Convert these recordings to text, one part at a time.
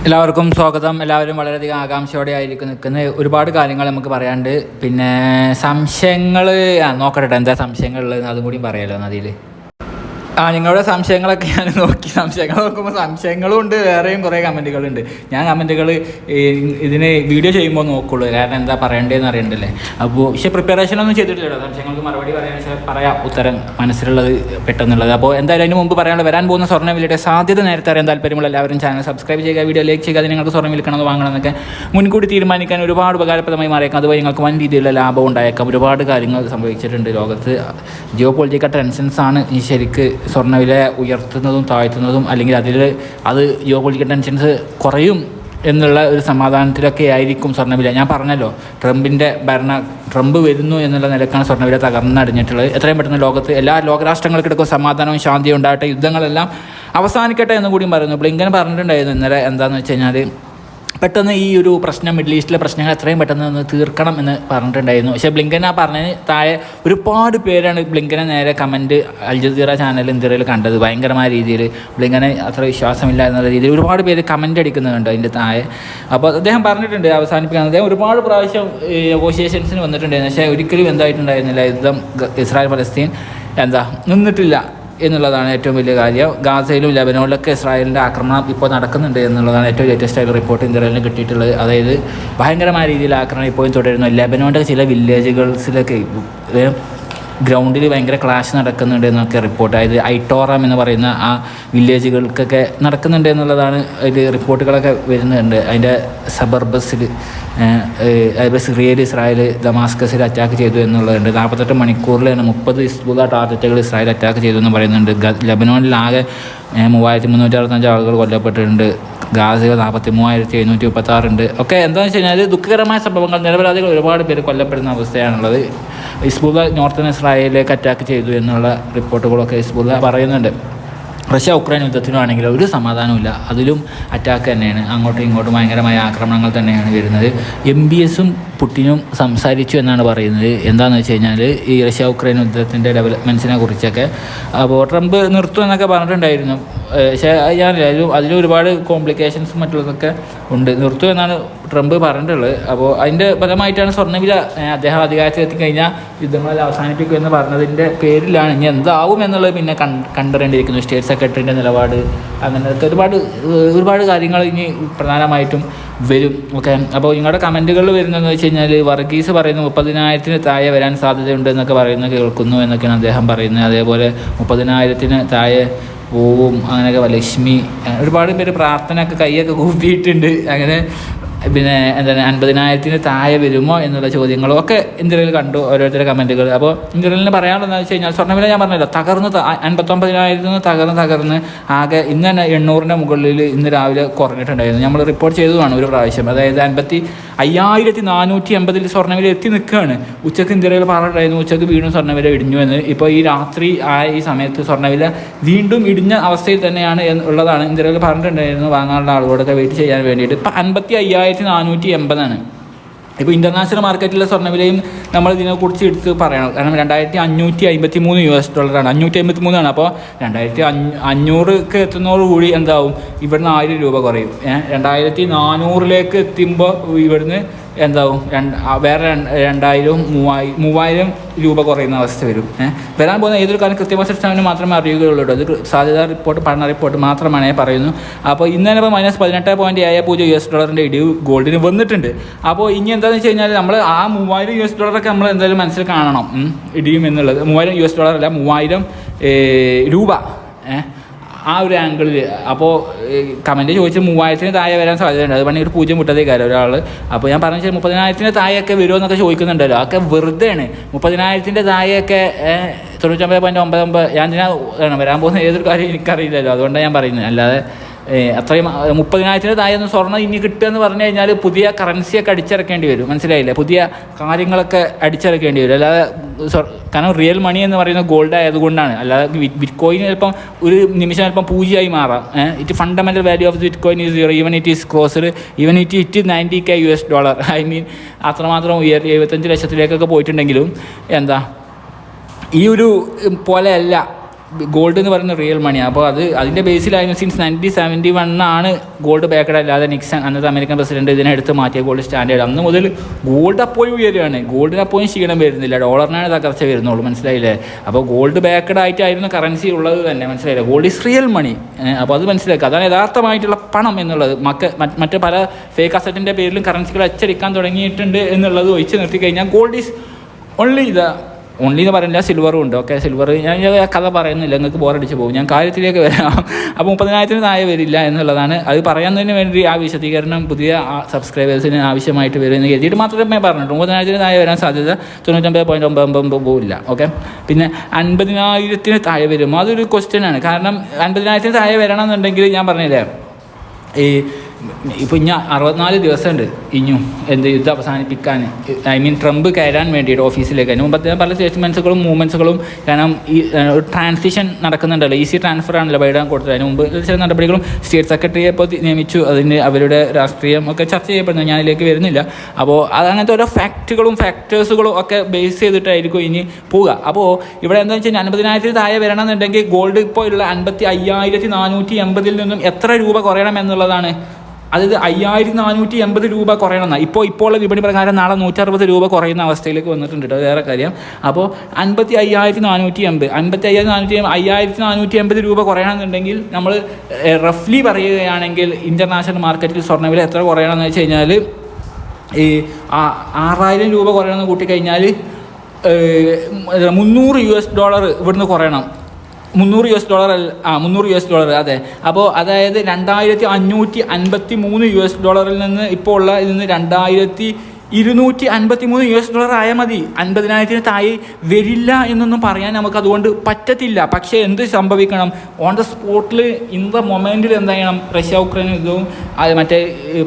എല്ലാവർക്കും സ്വാഗതം. എല്ലാവരും വളരെയധികം ആകാംക്ഷയോടെ ആയിരിക്കും നിൽക്കുന്നത്. ഒരുപാട് കാര്യങ്ങൾ നമുക്ക് പറയാനുണ്ട്. പിന്നെ സംശയങ്ങൾ നോക്കട്ടെ, എന്താ സംശയങ്ങളുള്ളത് അതും കൂടി പറയാമല്ലോ അതിൽ. നിങ്ങളുടെ സംശയങ്ങളൊക്കെ ഞാൻ നോക്കി. സംശയങ്ങൾ നോക്കുമ്പോൾ സംശയങ്ങളും ഉണ്ട്, വേറെയും കുറേ കമൻറ്റുകളുണ്ട്. ഞാൻ കമൻറ്റുകൾ ഇതിന് വീഡിയോ ചെയ്യുമ്പോൾ നോക്കുള്ളൂ, കാരണം എന്താ പറയേണ്ടതെന്ന് അറിയണ്ടല്ലേ. അപ്പോൾ പക്ഷേ പ്രിപ്പറേഷനൊന്നും ചെയ്തിട്ടില്ലല്ലോ. സംശയങ്ങൾക്ക് മറുപടി പറയാം ഉത്തരം മനസ്സിലുള്ളത് പെട്ടെന്നുള്ളത്. അപ്പോൾ എന്തായാലും അതിന് മുമ്പ് പറയാനുള്ള വരാൻ പോകുന്ന സ്വർണ്ണവിലയുടെ സാധ്യത നേരത്തെ അറിയാൻ താല്പര്യമുള്ള എല്ലാവരും ചാനൽ സബ്സ്ക്രൈബ് ചെയ്യുക, വീഡിയോ ലൈക്ക് ചെയ്യുക. അത് നിങ്ങൾക്ക് സ്വർണ്ണം വിൽക്കണമെന്ന് വാങ്ങണമെന്നൊക്കെ മുൻകൂട്ടി തീരുമാനിക്കാൻ ഒരുപാട് ഉപകാരപ്രദമായി മാറിയേക്കാം. അതുവഴി നിങ്ങൾക്ക് വൻ രീതിയിലുള്ള ലാഭം ഉണ്ടായേക്കാം. ഒരുപാട് കാര്യങ്ങൾ സംഭവിച്ചിട്ടുണ്ട് ലോകത്ത്. ജിയോ പൊളിറ്റിക്കൽ ടെൻഷൻസാണ് ഈ ശരിക്ക് സ്വർണ്ണവില ഉയർത്തുന്നതും താഴ്ത്തുന്നതും, അല്ലെങ്കിൽ അത് ജിയോ പൊളിറ്റിക്കൽ ടെൻഷൻസ് കുറയും എന്നുള്ള ഒരു സമാധാനത്തിലൊക്കെ ആയിരിക്കും സ്വർണ്ണവില. ഞാൻ പറഞ്ഞല്ലോ, ട്രംപ് വരുന്നു എന്നുള്ള നിലക്കാണ് സ്വർണ്ണവില തകർന്നടിഞ്ഞിട്ടുള്ളത്. എത്രയും പെട്ടെന്ന് ലോകത്ത് എല്ലാ ലോകരാഷ്ട്രങ്ങൾക്കിടക്കും സമാധാനവും ശാന്തിയും ഉണ്ടാകട്ടെ, യുദ്ധങ്ങളെല്ലാം അവസാനിക്കട്ടെ എന്ന് കൂടിയും പറയുന്നു. ബ്ലിങ്കൻ പറഞ്ഞിട്ടുണ്ടായിരുന്നു ഇന്നലെ. എന്താണെന്ന് വെച്ച് കഴിഞ്ഞാൽ പെട്ടെന്ന് ഈ ഒരു പ്രശ്നം, മിഡിൽ ഈസ്റ്റിലെ പ്രശ്നങ്ങൾ എത്രയും പെട്ടെന്ന് ഒന്ന് തീർക്കണം എന്ന് പറഞ്ഞിട്ടുണ്ടായിരുന്നു. പക്ഷേ ബ്ലിങ്കൻ ആ പറഞ്ഞതിന് താഴെ ഒരുപാട് പേരാണ് ബ്ലിങ്കനെ നേരെ കമൻറ്റ് അൽ ജസീറ ചാനൽ ഇന്ത്യയിൽ കണ്ടത്. ഭയങ്കരമായ രീതിയിൽ ബ്ലിങ്കനെ അത്ര വിശ്വാസമില്ല എന്നുള്ള രീതിയിൽ ഒരുപാട് പേര് കമൻറ്റ് അടിക്കുന്നുണ്ട് അതിൻ്റെ താഴെ. അപ്പോൾ അദ്ദേഹം പറഞ്ഞിട്ടുണ്ട് അവസാനിപ്പിക്കാൻ. അദ്ദേഹം ഒരുപാട് പ്രാവശ്യം നെഗോഷിയേഷൻസിന് വന്നിട്ടുണ്ടായിരുന്നു, പക്ഷേ ഒരിക്കലും എന്തായിട്ടുണ്ടായിരുന്നില്ല, യുദ്ധം ഇസ്രായേൽ ഫലസ്തീൻ നിന്നിട്ടില്ല എന്നുള്ളതാണ് ഏറ്റവും വലിയ കാര്യം. ഗാസയിലും ലെബനോണിലൊക്കെ ഇസ്രായേലിൻ്റെ ആക്രമണം ഇപ്പോൾ നടക്കുന്നുണ്ട് എന്നുള്ളതാണ് ഏറ്റവും ലേറ്റസ്റ്റ് ആയിട്ട് റിപ്പോർട്ട് ഇസ്രായേലിന് കിട്ടിയിട്ടുള്ളത്. അതായത് ഭയങ്കരമായ രീതിയിൽ ആക്രമണം ഇപ്പോഴും തുടരുന്നു. ലെബനോണിൻ്റെ ചില വില്ലേജുകൾസിലൊക്കെ ഗ്രൗണ്ടിൽ ഭയങ്കര ക്ലാഷ് നടക്കുന്നുണ്ട് എന്നൊക്കെ റിപ്പോർട്ട്. അതായത് ഐട്ടോറാം എന്ന് പറയുന്ന ആ വില്ലേജുകൾക്കൊക്കെ നടക്കുന്നുണ്ട് എന്നുള്ളതാണ് അതിൽ റിപ്പോർട്ടുകളൊക്കെ വരുന്നുണ്ട്. അതിൻ്റെ സബർബസിൽ സിറിയയിൽ ഇസ്രായേൽ ദമാസ്കസിൽ അറ്റാക്ക് ചെയ്തു എന്നുള്ളതുണ്ട്. 48 മണിക്കൂറിൽ തന്നെ 30 ഹിസ്ബുള്ള ടാർഗറ്റുകൾ ഇസ്രായേൽ അറ്റാക്ക് ചെയ്തു എന്ന് പറയുന്നുണ്ട്. ലെബനോണിലാകെ 3365 ആളുകൾ കൊല്ലപ്പെട്ടിട്ടുണ്ട്. ഗാസയിൽ 43,736 ഉണ്ട്. ഒക്കെ എന്താണെന്ന് വെച്ച് കഴിഞ്ഞാൽ ദുഃഖകരമായ സംഭവങ്ങൾ, നിരപരാധികൾ ഒരുപാട് പേര് കൊല്ലപ്പെടുന്ന അവസ്ഥയാണുള്ളത്. ഹിസ്ബുള്ള നോർത്തേൺ ഇസ്രായേലിലേക്ക് അറ്റാക്ക് ചെയ്തു എന്നുള്ള റിപ്പോർട്ടുകളൊക്കെ ഹിസ്ബുള്ള പറയുന്നുണ്ട്. റഷ്യ ഉക്രൈൻ യുദ്ധത്തിനാണെങ്കിലും ഒരു സമാധാനമില്ല, അതിലും അറ്റാക്ക് തന്നെയാണ്. അങ്ങോട്ടും ഇങ്ങോട്ടും ഭയങ്കരമായ ആക്രമണങ്ങൾ തന്നെയാണ് വരുന്നത്. MBSും പുടിനും സംസാരിച്ചു എന്നാണ് പറയുന്നത്. എന്താണെന്ന് വെച്ച് കഴിഞ്ഞാൽ ഈ റഷ്യ ഉക്രൈൻ യുദ്ധത്തിൻ്റെ ഡെവലപ്മെൻറ്റ്സിനെ കുറിച്ചൊക്കെ. അപ്പോൾ ട്രംപ് നിർത്തും എന്നൊക്കെ പറഞ്ഞിട്ടുണ്ടായിരുന്നു, പക്ഷേ അതിലും ഒരുപാട് കോംപ്ലിക്കേഷൻസും മറ്റുള്ളതൊക്കെ ഉണ്ട്. നിർത്തും എന്നാണ് ട്രംപ് പറഞ്ഞിട്ടുള്ളത്. അപ്പോൾ അതിൻ്റെ ഫലമായിട്ടാണ് സ്വർണ്ണവില അദ്ദേഹം അധികാരത്തിലെത്തിക്കഴിഞ്ഞാൽ യുദ്ധങ്ങളിൽ അവസാനിപ്പിക്കുമെന്ന് പറഞ്ഞതിൻ്റെ പേരിലാണ്. ഇനി എന്താവും എന്നുള്ളത് പിന്നെ കണ്ടറിയേണ്ടിയിരിക്കുന്നു. സ്റ്റേറ്റ് സെക്രട്ടറിൻ്റെ നിലപാട്, അങ്ങനത്തെ ഒരുപാട് കാര്യങ്ങൾ ഇനി പ്രധാനമായിട്ടും വരും. ഓക്കെ, അപ്പോൾ നിങ്ങളുടെ കമൻറ്റുകളിൽ വരുന്നതെന്ന് വെച്ച് കഴിഞ്ഞാൽ വർഗീസ് പറയുന്നു 30,000 താഴെ വരാൻ സാധ്യതയുണ്ട് എന്നൊക്കെ കേൾക്കുന്നു എന്നൊക്കെയാണ് അദ്ദേഹം പറയുന്നത്. അതേപോലെ 30,000 താഴെ പോവും അങ്ങനെയൊക്കെ. ലക്ഷ്മി ഒരുപാട് പേര് പ്രാർത്ഥനയൊക്കെ കൈയൊക്കെ കൂപ്പിയിട്ടുണ്ട്. അങ്ങനെ പിന്നെ 50,000 താഴെ വരുമോ എന്നുള്ള ചോദ്യങ്ങളും ഒക്കെ ഇന്ത്യയിൽ കണ്ടു, ഓരോരുത്തരുടെ കമൻറ്റുകൾ. അപ്പോൾ ഇന്ത്യയിൽ പറയാനുള്ളതെന്ന് വെച്ച് കഴിഞ്ഞാൽ സ്വർണ്ണവില ഞാൻ പറഞ്ഞല്ലോ തകർന്ന് 59,000 തകർന്ന് ആകെ ഇന്ന് തന്നെ 800ൻ്റെ മുകളിൽ ഇന്ന് രാവിലെ കുറഞ്ഞിട്ടുണ്ടായിരുന്നു. നമ്മൾ റിപ്പോർട്ട് ചെയ്തതാണ് ഒരു പ്രാവശ്യം. അതായത് 55,480 സ്വർണ്ണവില എത്തി നിൽക്കുകയാണ്. ഉച്ചക്ക് ഇന്ത്യയിൽ പറഞ്ഞിട്ടുണ്ടായിരുന്നു ഉച്ചക്ക് വീണ്ടും സ്വർണ്ണവില ഇടിഞ്ഞു എന്ന്. ഇപ്പോൾ ഈ രാത്രി ഈ സമയത്ത് സ്വർണ്ണവില വീണ്ടും ഇടിഞ്ഞ അവസ്ഥയിൽ തന്നെയാണ് ഉള്ളതാണ് ഇന്ത്യയിൽ പറഞ്ഞിട്ടുണ്ടായിരുന്നു. വാങ്ങാനുള്ള ആളുകളൊക്കെ വെയിറ്റ് ചെയ്യാൻ വേണ്ടിയിട്ട്. ഇപ്പം 55,480 ഇപ്പോൾ ഇൻ്റർനാഷണൽ മാർക്കറ്റിലെ സ്വർണ്ണവിലയും നമ്മൾ ഇതിനെക്കുറിച്ച് എടുത്ത് പറയണം. കാരണം $2,553 553. അപ്പോൾ 2,500 എത്തുന്നതോടുകൂടി എന്താവും, ഇവിടുന്ന് 1000 രൂപ കുറയും. 2,400 എത്തുമ്പോൾ ഇവിടുന്ന് എന്താവും വേറെ 2,000-3,000 രൂപ കുറയുന്ന അവസ്ഥ വരും. വരാൻ പോകുന്ന ഏതൊരു കാര്യം കൃത്യമായ സിസ്റ്റമിന് മാത്രമേ അറിയുകയുള്ളൂ. അത് സാധ്യതാ റിപ്പോർട്ട്, പഠന റിപ്പോർട്ട് മാത്രമാണ് പറയുന്നു. അപ്പോൾ ഇന്നലെ ഇപ്പോൾ -18.70 ഇടിവ് ഗോൾഡിന് വന്നിട്ടുണ്ട്. അപ്പോൾ ഇനി എന്താണെന്ന് വെച്ച് കഴിഞ്ഞാൽ നമ്മൾ ആ $3,000 നമ്മൾ എന്തായാലും മനസ്സിൽ കാണണം, ഇടിയും എന്നുള്ളത്. $3,000 അല്ല, 3,000 രൂപ ആ ഒരു ആംഗിളിൽ. അപ്പോൾ കമൻറ്റ് ചോദിച്ച് 3,000 താഴെ വരാൻ സാധ്യതയുണ്ട്. അത് വേണമെങ്കിൽ ഒരു 0 വിട്ടതേ കാര്യം ഒരാൾ. അപ്പോൾ ഞാൻ പറഞ്ഞു 30,000 താഴെയൊക്കെ വരുമോ എന്നൊക്കെ ചോദിക്കുന്നുണ്ടല്ലോ, അതൊക്കെ വെറുതെയാണ്. 30,000 താഴെയൊക്കെ 99.99 ഞാൻ വരാൻ പോകുന്ന ഏതൊരു കാര്യം എനിക്കറിയില്ലല്ലോ, അതുകൊണ്ടാണ് ഞാൻ പറയുന്നത്. അല്ലാതെ അത്രയും 30,000 താഴെ സ്വർണ്ണം ഇനി കിട്ടുക എന്ന് പറഞ്ഞു കഴിഞ്ഞാൽ പുതിയ കറൻസിയൊക്കെ അടിച്ചിറക്കേണ്ടി വരും. മനസ്സിലായില്ലേ? പുതിയ കാര്യങ്ങളൊക്കെ അടിച്ചിറക്കേണ്ടി വരും. അല്ലാതെ കാരണം റിയൽ മണി എന്ന് പറയുന്ന ഗോൾഡ് ആയതുകൊണ്ടാണ്. അല്ലാതെ ബിറ്റ്കോയിൻ ചിലപ്പം ഒരു നിമിഷം ചിലപ്പം 0 മാറാം. It fundamental value of bitcoin is 0 even it is crossed even it $90,000. I mean അത്രമാത്രം 75 ലക്ഷത്തിലേക്കൊക്കെ പോയിട്ടുണ്ടെങ്കിലും ഈ ഒരു പോലെയല്ല ഗോൾഡ് എന്ന് പറയുന്ന റിയൽ മണി. അപ്പോൾ അതിൻ്റെ ബേസിലായിരുന്നു സിൻസ് 1971 ആണ് ഗോൾഡ് ബാക്കഡ് അല്ലാതെ നിക്സൺ അന്നത്തെ അമേരിക്കൻ പ്രസിഡന്റ് ഇതിനെ എടുത്ത് മാറ്റിയ ഗോൾഡ് സ്റ്റാൻഡേർഡ്. അന്ന് മുതൽ ഗോൾഡ് അപ്പോഴും ഉയരുകയാണ്, ഗോൾഡിന് അപ്പോഴും ക്ഷീണം വരുന്നില്ല, ഡോളറിനാണ് തകർച്ച വരുന്നുള്ളൂ, മനസ്സിലായില്ലേ? അപ്പോൾ ഗോൾഡ് ബാക്കഡ് ആയിട്ടായിരുന്നു കറൻസി ഉള്ളത് തന്നെ, മനസ്സിലായില്ലേ? Gold is real money. അപ്പോൾ അത് മനസ്സിലാക്കുക, അതാണ് യഥാർത്ഥമായിട്ടുള്ള പണം എന്നുള്ളത്. മറ്റ് പല ഫേക്ക് അസറ്റിൻ്റെ പേരിലും കറൻസികൾ അച്ചടിക്കാൻ തുടങ്ങിയിട്ടുണ്ട് എന്നുള്ളത് ഒഴിച്ച് നിർത്തി കഴിഞ്ഞാൽ ഗോൾഡ് ഈസ് ഓൺലി എന്ന് പറയുന്നില്ല, സിൽവറും ഉണ്ട്. ഓക്കെ, സിൽവർ ഞാൻ കഥ പറയുന്നില്ല, നിങ്ങൾക്ക് ബോറടിച്ച് പോകും. ഞാൻ കാര്യത്തിലേക്ക് വരാം. അപ്പോൾ 30,000 താഴെ വരില്ല എന്നുള്ളതാണ്. അത് പറയാന്നതിന് വേണ്ടി ആ വിശദീകരണം പുതിയ സബ്സ്ക്രൈബേഴ്സിന് ആവശ്യമായിട്ട് വരുമെന്ന് കരുതിയിട്ട് മാത്രമേ പറഞ്ഞിട്ടുള്ളൂ. 30,000 താഴെ വരാൻ സാധ്യത 99.99 പോവില്ല. ഓക്കെ, പിന്നെ 50,000 താഴെ വരുമോ, അതൊരു ക്വസ്റ്റ്യനാണ്. കാരണം 50,000 താഴെ വരണം എന്നുണ്ടെങ്കിൽ ഞാൻ പറഞ്ഞില്ലേ, ഇപ്പോൾ ഇനി 64 ദിവസമുണ്ട് ഇനിയും യുദ്ധം അവസാനിപ്പിക്കാൻ. ട്രംപ് കയറാൻ വേണ്ടിയിട്ട് ഓഫീസിലേക്ക്. അതിന് മുമ്പത്തെ പല സ്റ്റേറ്റ്മെൻറ്റ്സുകളും മൂവ്മെൻറ്റ്സുകളും, കാരണം ഈ ട്രാൻസിഷൻ നടക്കുന്നുണ്ടല്ലോ, ഈസി ട്രാൻസ്ഫർ ആണല്ലോ ബൈഡൻ കൊടുത്തത്. അതിന് മുമ്പ് ചില നടപടികളും സ്റ്റേറ്റ് സെക്രട്ടറിയെ ഇപ്പോൾ നിയമിച്ചു, അതിന് അവരുടെ രാഷ്ട്രീയം ഒക്കെ ചർച്ച ചെയ്യപ്പെടുന്നു, ഞാൻ അതിലേക്ക് വരുന്നില്ല. അപ്പോൾ അതങ്ങനത്തെ ഓരോ ഫാക്ടേഴ്സുകളും ഒക്കെ ബേസ് ചെയ്തിട്ടായിരിക്കും ഇനി പോവുക. അപ്പോൾ ഇവിടെ എന്താ വെച്ചാൽ 50,000 താഴെ വരണമെന്നുണ്ടെങ്കിൽ ഗോൾഡ് ഇപ്പോൾ ഉള്ള 55,480 നിന്നും എത്ര രൂപ കുറയണം എന്നുള്ളതാണ്. അതായത് 5,480 രൂപ കുറയണം. ഇപ്പോൾ ഉള്ള വിപണി പ്രകാരം നാളെ 160 രൂപ കുറയുന്ന അവസ്ഥയിലേക്ക് വന്നിട്ടുണ്ട് കേട്ടോ, വേറെ കാര്യം. അപ്പോൾ 55,480 5,480 രൂപ കുറയണമെന്നുണ്ടെങ്കിൽ നമ്മൾ റഫ്ലി പറയുകയാണെങ്കിൽ ഇൻ്റർനാഷണൽ മാർക്കറ്റിൽ സ്വർണ്ണവില എത്ര കുറയണമെന്ന് വെച്ച് കഴിഞ്ഞാൽ ഈ 6,000 രൂപ കുറയണമെന്ന് കൂട്ടിക്കഴിഞ്ഞാൽ $300 ഇവിടുന്ന് കുറയണം. $300 അതെ. അപ്പോൾ അതായത് $2,553 നിന്ന് ഇപ്പോൾ ഉള്ള ഇതിൽ നിന്ന് $2,253 ആയാൽ മതി. 50,000 താഴെ വരില്ല എന്നൊന്നും പറയാൻ നമുക്ക് അതുകൊണ്ട് പറ്റത്തില്ല. പക്ഷേ എന്ത് സംഭവിക്കണം, ഓൺ ദ സ്പോട്ടിൽ ഇൻ ദ മൊമെൻറ്റിൽ എന്താ ചെയ്യണം, റഷ്യ ഉക്രൈൻ ഇതും മറ്റേ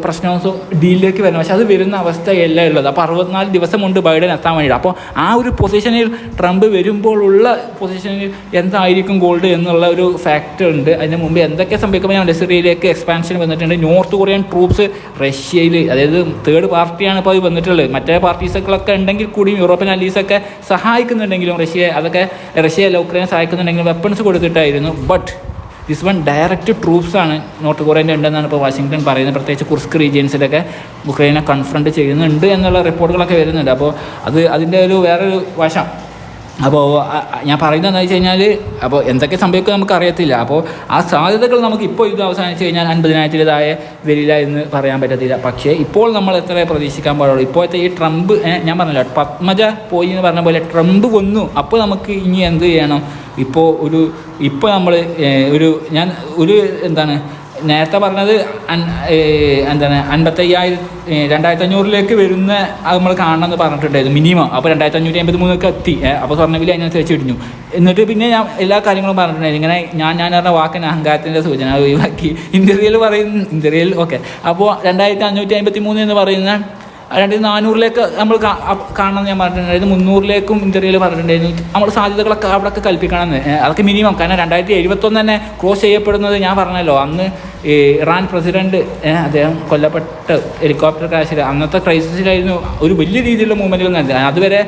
പ്രശ്നവും ഡീലിലേക്ക് വരണം. പക്ഷെ അത് വരുന്ന അവസ്ഥയല്ല ഉള്ളത്. അപ്പോൾ 64 ദിവസം കൊണ്ട് ബൈഡൻ എത്താൻ വേണ്ടിയിട്ട്. അപ്പോൾ ആ ഒരു പൊസിഷനിൽ ട്രംപ് വരുമ്പോഴുള്ള പൊസിഷനിൽ എന്തായിരിക്കും ഗോൾഡ് എന്നുള്ള ഒരു ഫാക്ടർ ഉണ്ട്. അതിന് മുമ്പ് എന്തൊക്കെ സംഭവിക്കുമ്പോൾ ഞാൻ സിറിയയിലേക്ക് എക്സ്പാൻഷൻ വന്നിട്ടുണ്ട്. നോർത്ത് കൊറിയൻ ട്രൂപ്സ് റഷ്യയിൽ, അതായത് തേർഡ് പാർട്ടിയാണ് ഇപ്പോൾ അത് വന്നിട്ടുള്ളത്. മറ്റേ പാർട്ടീസുകളൊക്കെ ഉണ്ടെങ്കിൽ കൂടിയും യൂറോപ്യൻ അലീസൊക്കെ സഹായിക്കുന്നുണ്ടെങ്കിലും റഷ്യയല്ല ഉക്രൈനെ സഹായിക്കുന്നുണ്ടെങ്കിലും വെപ്പൺസ് കൊടുത്തിട്ടായിരുന്നു. ബട്ട് ദിസ് വൺ ഡയറക്റ്റ് ട്രൂപ്സാണ് നോർത്ത് കൊറിയൻ്റെ ഉണ്ടെന്നാണ് ഇപ്പോൾ വാഷിങ്ടൺ പറയുന്നത്. പ്രത്യേകിച്ച് കുർസ്ക് റീജിയൻസിലൊക്കെ ഉക്രൈനെ കൺഫ്രണ്ട് ചെയ്യുന്നുണ്ട് എന്നുള്ള റിപ്പോർട്ടുകളൊക്കെ വരുന്നുണ്ട്. അപ്പോൾ അതിൻ്റെ ഒരു വേറൊരു വശം. അപ്പോൾ ഞാൻ പറയുന്നത് എന്താ വെച്ച് കഴിഞ്ഞാൽ, അപ്പോൾ എന്തൊക്കെ സംഭവിക്കുക നമുക്ക് അറിയത്തില്ല. അപ്പോൾ ആ സാധ്യതകൾ നമുക്ക് ഇപ്പോൾ ഇത് അവസാനിച്ച് കഴിഞ്ഞാൽ 50,000 താഴെ വരില്ല എന്ന് പറയാൻ പറ്റത്തില്ല. പക്ഷേ ഇപ്പോൾ നമ്മൾ എത്ര പ്രതീക്ഷിക്കാൻ പാടുള്ളൂ. ഇപ്പോഴത്തെ ഈ ട്രംപ്, ഞാൻ പറഞ്ഞല്ലോ പത്മജ പോയി എന്ന് പറഞ്ഞ പോലെ ട്രംപ് വന്നു. അപ്പോൾ നമുക്ക് ഇനി എന്ത് ചെയ്യണം, ഇപ്പോൾ നമ്മൾ എന്താണ് നേരത്തെ പറഞ്ഞത് 2,500 വരുന്ന അത് നമ്മൾ കാണണമെന്ന് പറഞ്ഞിട്ടുണ്ടായിരുന്നു മിനിമം. അപ്പോൾ 2,553 എത്തി. അപ്പോൾ സ്വർണ്ണവില അതിനനുസരിച്ച് ഇടിഞ്ഞു. എന്നിട്ട് പിന്നെ ഞാൻ എല്ലാ കാര്യങ്ങളും പറഞ്ഞിട്ടുണ്ടായിരുന്നു. ഇങ്ങനെ ഞാൻ പറഞ്ഞ വാക്കിന് അഹങ്കാരത്തിൻ്റെ സൂചന ഒഴിവാക്കി ഇന്ത്യയിൽ ഓക്കെ. അപ്പോൾ 2,553 എന്ന് പറയുന്ന 2,400 നമ്മൾ കാണണമെന്ന് ഞാൻ പറഞ്ഞിട്ടുണ്ടായിരുന്നു. 300 ഇന്ത്യയിൽ പറഞ്ഞിട്ടുണ്ടായിരുന്നു. നമ്മൾ സാധ്യതകളൊക്കെ അവിടെയൊക്കെ കൽപ്പിക്കണമെന്ന്. അതൊക്കെ മിനിമം. കാരണം 2071 തന്നെ ക്രോസ് ചെയ്യപ്പെടുന്നത് ഞാൻ പറഞ്ഞല്ലോ, അന്ന് ഇറാൻ പ്രസിഡന്റ് അദ്ദേഹം കൊല്ലപ്പെട്ട ഹെലികോപ്റ്റർ ക്രാഷിൽ അന്നത്തെ ക്രൈസിസിലായിരുന്നു ഒരു വലിയ രീതിയിലുള്ള മൂവ്മെൻറ്റുകൾ നടന്നത്. അതുവരെ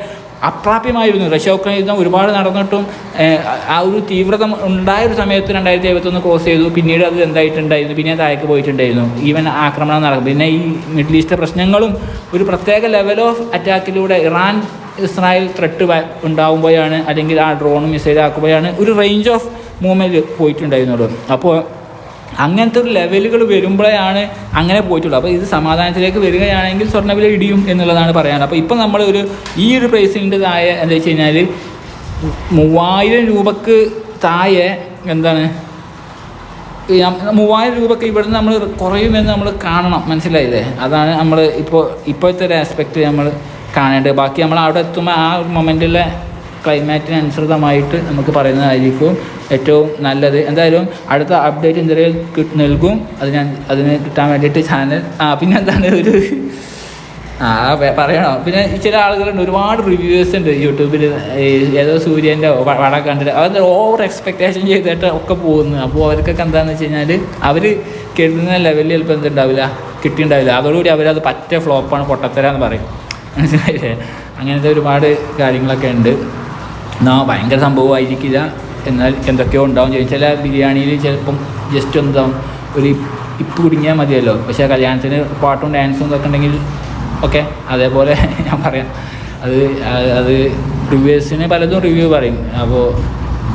അപ്രാപ്യമായിരുന്നു. റഷ്യ ഉക്രൈൻ യുദ്ധം ഒരുപാട് നടന്നിട്ടും ആ ഒരു തീവ്രത ഉണ്ടായൊരു സമയത്ത് 2071 ക്രോസ് ചെയ്തു. പിന്നീട് അത് എന്തായിട്ടുണ്ടായിരുന്നു, പിന്നെ താഴേക്ക് പോയിട്ടുണ്ടായിരുന്നു. ഈവൻ ആക്രമണം നടക്കും. പിന്നെ ഈ മിഡിൽ ഈസ്റ്റ് പ്രശ്നങ്ങളും ഒരു പ്രത്യേക ലെവൽ ഓഫ് അറ്റാക്കിലൂടെ ഇറാൻ ഇസ്രായേൽ ത്രെട്ട് ഉണ്ടാകുമ്പോഴാണ്, അല്ലെങ്കിൽ ആ ഡ്രോണും മിസൈലാക്കുമ്പോഴാണ് ഒരു റേഞ്ച് ഓഫ് മൂവ്മെൻറ്റ് പോയിട്ടുണ്ടായിരുന്നുള്ളൂ. അപ്പോൾ അങ്ങനത്തെ ഒരു ലെവലുകൾ വരുമ്പോഴാണ് അങ്ങനെ പോയിട്ടുള്ളൂ. അപ്പോൾ ഇത് സമാധാനത്തിലേക്ക് വരികയാണെങ്കിൽ സ്വർണ്ണവില ഇടിയും എന്നുള്ളതാണ് പറയാനുള്ളത്. അപ്പോൾ ഇപ്പം നമ്മൾ ഈ ഒരു പ്രൈസിൻ്റെ താഴെ എന്താ വെച്ച് കഴിഞ്ഞാൽ 3,000 രൂപക്ക് താഴെ 3,000 രൂപക്ക് ഇവിടുന്ന് നമ്മൾ കുറയുമെന്ന് നമ്മൾ കാണണം, മനസ്സിലായില്ലേ? അതാണ് നമ്മൾ ഇപ്പോഴത്തെ ഒരു ആസ്പെക്റ്റ് നമ്മൾ കാണേണ്ടത്. ബാക്കി നമ്മൾ അവിടെ എത്തുമ്പോൾ ആ മൊമെൻറ്റിലെ ക്ലൈമാറ്റിനനുസൃതമായിട്ട് നമുക്ക് പറയുന്നതായിരിക്കും ഏറ്റവും നല്ലത്. എന്തായാലും അടുത്ത അപ്ഡേറ്റ് എന്തെങ്കിലും നൽകും. അതിന് കിട്ടാൻ വേണ്ടിയിട്ട് ചാനൽ പിന്നെ എന്താണ് പറയണോ? പിന്നെ ചില ആളുകളുണ്ട്, ഒരുപാട് റിവ്യൂവേഴ്സ് ഉണ്ട് യൂട്യൂബിൽ. ഏതോ സൂര്യൻ്റെ വട കണ്ടിട്ട് അത് ഓവർ എക്സ്പെക്റ്റേഷൻ ചെയ്തിട്ട് ഒക്കെ പോകുന്നു. അപ്പോൾ അവർക്കൊക്കെ എന്താണെന്ന് വെച്ച് കഴിഞ്ഞാൽ അവർ കരുതുന്ന ലെവലിൽ ചിലപ്പോൾ എന്തുണ്ടാവില്ല, കിട്ടിയിട്ടുണ്ടാവില്ല. അതോടുകൂടി അവരത് പറ്റ ഫ്ലോപ്പാണ്, പൊട്ടത്തരാന്ന് പറയും, മനസ്സിലായില്ലേ? അങ്ങനത്തെ ഒരുപാട് കാര്യങ്ങളൊക്കെ ഉണ്ട്. ഭയങ്കര സംഭവമായിരിക്കില്ല. എന്നാൽ എന്തൊക്കെയോ ഉണ്ടാവും ചെയ്യും. ചില ബിരിയാണിയിൽ ചിലപ്പം ജസ്റ്റ് എന്താവും ഒരു ഇപ്പ് കുടുങ്ങിയാൽ മതിയല്ലോ. പക്ഷേ കല്യാണത്തിന് പാട്ടും ഡാൻസും ഇതൊക്കെ ഉണ്ടെങ്കിൽ ഓക്കെ. അതേപോലെ ഞാൻ പറയാം, അത് റിവ്യൂവേഴ്സിന് പലതും റിവ്യൂ പറയും. അപ്പോൾ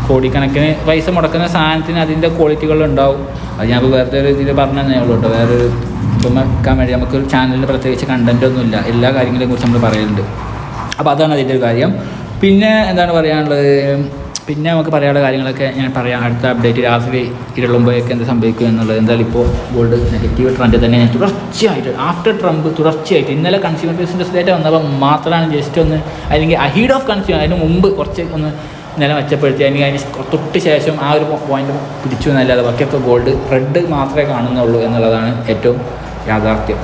കോടിക്കണക്കിന് പൈസ മുടക്കുന്ന സാധനത്തിന് അതിൻ്റെ ക്വാളിറ്റികളുണ്ടാവും. അത് ഞാൻ ഇപ്പോൾ വേറെ ഒരു ഇതിൽ പറഞ്ഞു തന്നേ ഉള്ളൂ കേട്ടോ. വേറൊരു ഇപ്പം വെക്കാൻ വേണ്ടി നമുക്കൊരു ചാനലിന് പ്രത്യേകിച്ച് കണ്ടൻറ്റൊന്നുമില്ല, എല്ലാ കാര്യങ്ങളെയും കുറിച്ച് നമ്മൾ പറയുന്നുണ്ട്. അപ്പോൾ അതാണ് അതിൻ്റെ ഒരു കാര്യം. പിന്നെ എന്താണ് പറയാനുള്ളത്, പിന്നെ നമുക്ക് പറയാനുള്ള കാര്യങ്ങളൊക്കെ ഞാൻ പറയാം അടുത്ത അപ്ഡേറ്റ്. രാത്രി ഇരുളുമ്പോഴൊക്കെ എന്ത് സംഭവിക്കും എന്നുള്ളത്. എന്തായാലും ഇപ്പോൾ ഗോൾഡ് നെഗറ്റീവ് ട്രെൻഡ് തന്നെ ഞാൻ തുടർച്ചയായിട്ട് ആഫ്റ്റർ ട്രംപ് തുടർച്ചയായിട്ട് ഇന്നലെ കൺസ്യൂമർ പ്രൈസിൻ്റെ ഡേറ്റ വന്നപ്പോൾ മാത്രമാണ് ജസ്റ്റ് ഒന്ന്, അല്ലെങ്കിൽ അഹീഡ് ഓഫ് കൺസ്യൂമർ അതിന് മുമ്പ് കുറച്ച് ഒന്ന് നില മെച്ചപ്പെടുത്തി, അല്ലെങ്കിൽ അതിന് തൊട്ട് ശേഷം ആ ഒരു പോയിന്റ് പിടിച്ചു എന്നല്ലാതെ ബാക്കിയൊക്കെ ഗോൾഡ് റെഡ് മാത്രമേ കാണുന്നുള്ളൂ എന്നുള്ളതാണ് ഏറ്റവും യാഥാർത്ഥ്യം.